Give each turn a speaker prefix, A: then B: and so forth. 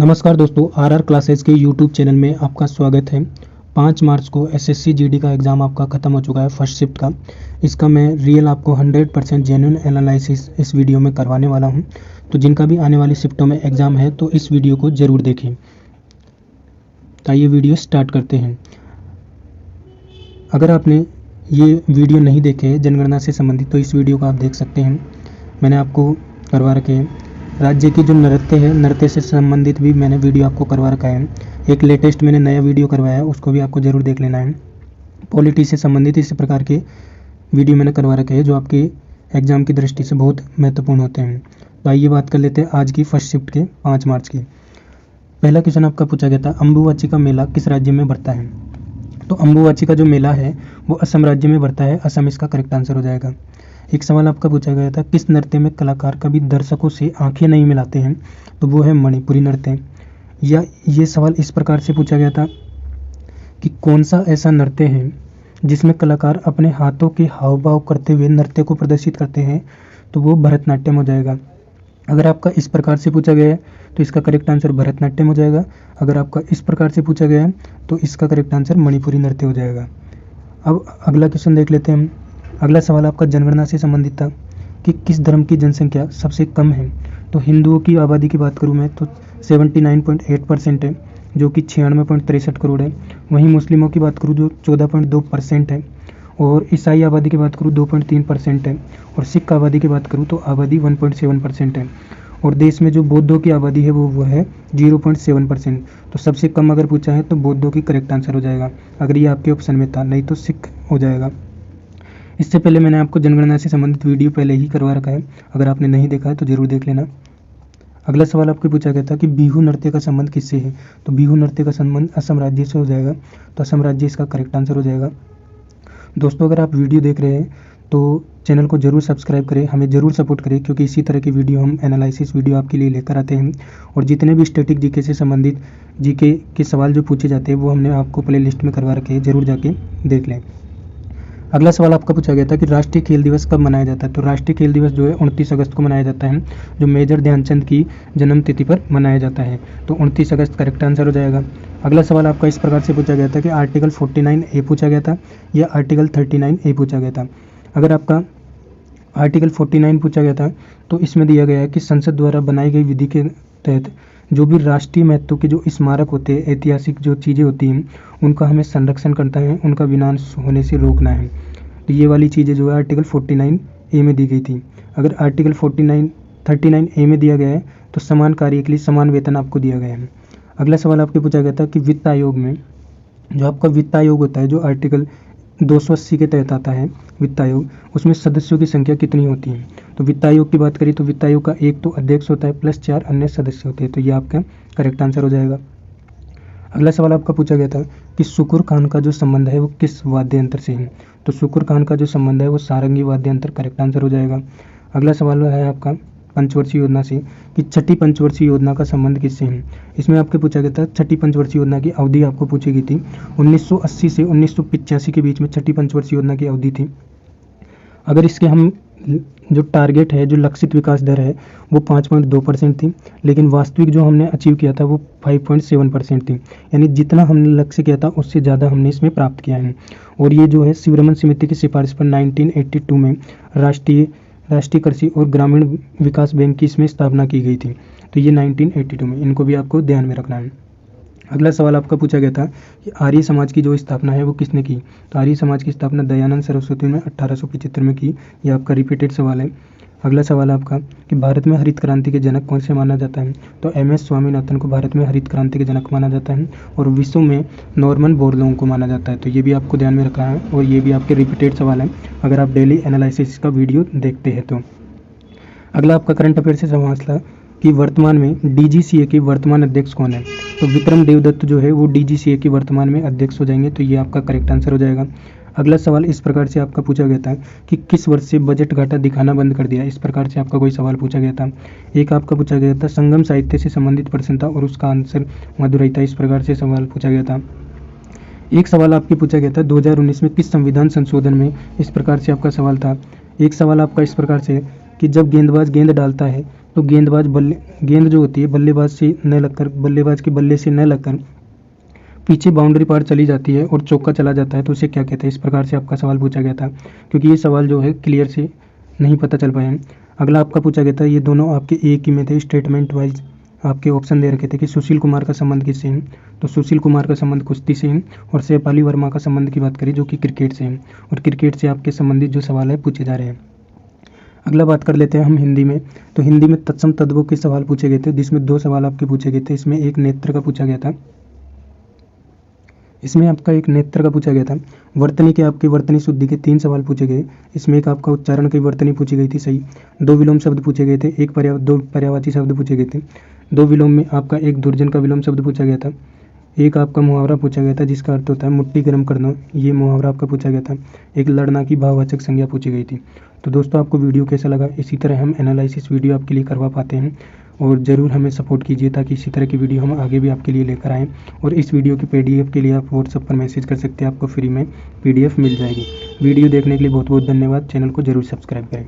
A: नमस्कार दोस्तों, RR classes के यूट्यूब चैनल में आपका स्वागत है। 5 मार्च को एसएससी जीडी का एग्ज़ाम आपका ख़त्म हो चुका है फर्स्ट शिफ्ट का। इसका मैं रियल आपको 100% जेन्युइन एनालिसिस इस वीडियो में करवाने वाला हूं। तो जिनका भी आने वाली शिफ्टों में एग्ज़ाम है तो इस वीडियो को ज़रूर देखें। तो ये वीडियो स्टार्ट करते हैं। अगर आपने ये वीडियो नहीं देखे जनगणना से संबंधित तो इस वीडियो को आप देख सकते हैं। मैंने आपको करवा रखे हैं राज्य की जो नृत्य है, नृत्य से संबंधित भी मैंने वीडियो आपको करवा रखा है। एक लेटेस्ट मैंने नया वीडियो करवाया है, उसको भी आपको ज़रूर देख लेना है। पॉलिटी से संबंधित इस प्रकार के वीडियो मैंने करवा रखे हैं जो आपके एग्ज़ाम की दृष्टि से बहुत महत्वपूर्ण होते हैं। तो आइए बात कर लेते हैं आज की फर्स्ट शिफ्ट के 5 मार्च की। पहला क्वेश्चन आपका पूछा गया था, अम्बुबाची का मेला किस राज्य में बढ़ता है? तो अम्बुबाची का जो मेला है वो असम राज्य में बढ़ता है। असम इसका करेक्ट आंसर हो जाएगा। एक सवाल आपका पूछा गया था, किस नृत्य में कलाकार कभी दर्शकों से आंखें नहीं मिलाते हैं? तो वो है मणिपुरी नृत्य। या ये सवाल इस प्रकार से पूछा गया था कि कौन सा ऐसा नृत्य है जिसमें कलाकार अपने हाथों के हाव भाव करते हुए नृत्य को प्रदर्शित करते हैं? तो वो भरतनाट्यम हो जाएगा। अगर आपका इस प्रकार से पूछा गया है तो इसका करेक्ट आंसर भरतनाट्यम हो जाएगा। अगर आपका इस प्रकार से पूछा गया है तो इसका करेक्ट आंसर मणिपुरी नृत्य हो जाएगा। अब अगला क्वेश्चन देख लेते हैं हम। अगला सवाल आपका जनगणना से संबंधित था कि किस धर्म की जनसंख्या सबसे कम है? तो हिंदुओं की आबादी की बात करूँ मैं तो 79.8% है, जो कि 96.63 करोड़ है। वहीं मुस्लिमों की बात करूँ जो 14.2% है, और ईसाई आबादी की बात करूँ 2.3% है, और सिख आबादी की बात करूँ तो आबादी 1.7% है, और देश में जो बौद्धों की आबादी है वो है 0.7%। तो सबसे कम अगर पूछा है तो बौद्धों की करेक्ट आंसर हो जाएगा, अगर ये आपके ऑप्शन में था, नहीं तो सिख हो जाएगा। इससे पहले मैंने आपको जनगणना से संबंधित वीडियो पहले ही करवा रखा है, अगर आपने नहीं देखा है तो ज़रूर देख लेना। अगला सवाल आपको पूछा गया था कि बिहू नृत्य का संबंध किससे है? तो बिहू नृत्य का संबंध असम राज्य से हो जाएगा। तो असम राज्य इसका करेक्ट आंसर हो जाएगा। दोस्तों, अगर आप वीडियो देख रहे हैं तो चैनल को जरूर सब्सक्राइब करें, हमें ज़रूर सपोर्ट करें, क्योंकि इसी तरह की वीडियो हम एनालिसिस वीडियो आपके लिए लेकर आते हैं। और जितने भी स्टैटिक जीके से संबंधित जीके के सवाल जो पूछे जाते हैं वो हमने आपको प्ले लिस्ट में करवा रखे हैं, ज़रूर जाके देख लें। अगला सवाल आपका पूछा गया था कि राष्ट्रीय खेल दिवस कब मनाया जाता है? तो राष्ट्रीय खेल दिवस जो है 29 अगस्त को मनाया जाता है, जो मेजर ध्यानचंद की जन्म तिथि पर मनाया जाता है। तो 29 अगस्त करेक्ट आंसर हो जाएगा। अगला सवाल आपका इस प्रकार से पूछा गया था कि आर्टिकल 49A पूछा गया था या आर्टिकल 39A पूछा गया था। अगर आपका आर्टिकल 49 पूछा गया था तो इसमें दिया गया है कि संसद द्वारा बनाई गई विधि के तहत जो भी राष्ट्रीय महत्व के जो स्मारक होते हैं, ऐतिहासिक जो चीज़ें होती हैं, उनका हमें संरक्षण करना है, उनका विनाश होने से रोकना है। तो ये वाली चीज़ें जो है आर्टिकल 49A में दी गई थी। अगर आर्टिकल 39A में दिया गया है तो समान कार्य के लिए समान वेतन आपको दिया गया है। अगला सवाल आपके पूछा गया था कि वित्त आयोग में जो आपका वित्त आयोग होता है, जो आर्टिकल 280 के तहत आता है वित्त आयोग, उसमें सदस्यों की संख्या कितनी होती है? तो वित्त आयोग की बात करें तो वित्त आयोग का एक तो अध्यक्ष होता है प्लस 4 अन्य सदस्य होते हैं। तो ये आपका करेक्ट आंसर हो जाएगा। अगला सवाल आपका पूछा गया था कि शुकुर खान का जो संबंध है वो किस वाद्य यंत्र से है? तो शुकुर खान का जो संबंध है वो सारंगी वाद्य यंत्र करेक्ट आंसर हो जाएगा। अगला सवाल है आपका पंचवर्षीय योजना से कि छठी पंचवर्षीय योजना का संबंध किससे है? इसमें आपके पूछा गया था छठी पंचवर्षीय योजना की अवधि आपको पूछी गई थी 1980 से 1985 के बीच में छठी पंचवर्षीय योजना की अवधि थी। अगर इसके हम जो टारगेट है, जो लक्षित विकास दर है वो 5.2% थी, लेकिन वास्तविक जो हमने अचीव किया था वो 5.7% थी। यानी जितना हमने लक्ष्य किया था उससे ज़्यादा हमने इसमें प्राप्त किया है। और ये जो है शिवरमन समिति की सिफारिश पर 1982 में राष्ट्रीय कृषि और ग्रामीण विकास बैंक की इसमें स्थापना की गई थी। तो ये 1982 में, इनको भी आपको ध्यान में रखना है। अगला सवाल आपका पूछा गया था कि आर्य समाज की जो स्थापना है वो किसने की? तो आर्य समाज की स्थापना दयानंद सरस्वती ने 1875 में की। ये आपका रिपीटेड सवाल है। अगला सवाल आपका कि भारत में हरित क्रांति के जनक कौन से माना जाता है? तो MS स्वामीनाथन को भारत में हरित क्रांति के जनक माना जाता है, और विश्व में नॉर्मन बोरलॉग को माना जाता है। तो ये भी आपको ध्यान में रखना है, और ये भी आपके रिपीटेड सवाल है अगर आप डेली एनालिसिस का वीडियो देखते हैं तो। अगला आपका करंट अफेयर से सवाल था कि वर्तमान में DGCA के वर्तमान अध्यक्ष कौन है? तो विक्रम देवदत्त जो है वो DGCA के वर्तमान में अध्यक्ष हो जाएंगे। तो ये आपका करेक्ट आंसर हो जाएगा। अगला सवाल इस प्रकार से आपका पूछा गया था कि किस वर्ष से बजट घाटा दिखाना बंद कर दिया? इस प्रकार से आपका कोई सवाल पूछा गया था। एक आपका पूछा गया था संगम साहित्य से संबंधित प्रश्न था और उसका आंसर मधुरैता, इस प्रकार से सवाल पूछा गया था। एक सवाल आपके पूछा गया था 2019 में किस संविधान संशोधन में? इस प्रकार से आपका सवाल था। एक सवाल आपका इस प्रकार से कि जब गेंदबाज गेंद डालता है तो गेंद जो होती है बल्लेबाज के बल्ले से न लगकर पीछे बाउंड्री पार चली जाती है और चौका चला जाता है तो उसे क्या कहते हैं। इस प्रकार से आपका सवाल पूछा गया था, क्योंकि ये सवाल जो है क्लियर से नहीं पता चल पाया। अगला आपका पूछा गया था, ये दोनों आपके एक ही में थे, स्टेटमेंट वाइज आपके ऑप्शन दे रखे थे कि सुशील कुमार का संबंध किससे है। तो सुशील कुमार का संबंध कुश्ती से है और शेफाली वर्मा का संबंध की बात करें जो कि क्रिकेट से है, और क्रिकेट से आपके संबंधित जो सवाल है पूछे जा रहे हैं। अगला बात कर लेते हैं हम हिंदी में। तो हिंदी में तत्सम तद्भव के सवाल पूछे गए थे, जिसमें 2 सवाल आपके पूछे गए थे। इसमें एक नेत्र का पूछा गया था, वर्तनी के आपके वर्तनी शुद्धि के 3 सवाल पूछे गए। इसमें एक आपका उच्चारण की वर्तनी पूछी गई थी सही, 2 विलोम शब्द पूछे गए थे, 2 पर्यायवाची शब्द पूछे गए थे। 2 विलोम में आपका एक दुर्जन का विलोम शब्द पूछा गया था, एक आपका मुहावरा पूछा गया था जिसका अर्थ होता है मुट्ठी गर्म करना, ये मुहावरा आपका पूछा गया था। एक लड़ना की भाववाचक संज्ञा पूछी गई थी। तो दोस्तों आपको वीडियो कैसा लगा, इसी तरह हम एनालिसिस वीडियो आपके लिए करवा पाते हैं, और ज़रूर हमें सपोर्ट कीजिए ताकि इसी तरह की वीडियो हम आगे भी आपके लिए लेकर आएँ। और इस वीडियो की PDF के लिए आप व्हाट्सएप पर मैसेज कर सकते हैं, आपको फ्री में PDF मिल जाएगी। वीडियो देखने के लिए बहुत बहुत धन्यवाद। चैनल को ज़रूर सब्सक्राइब करें।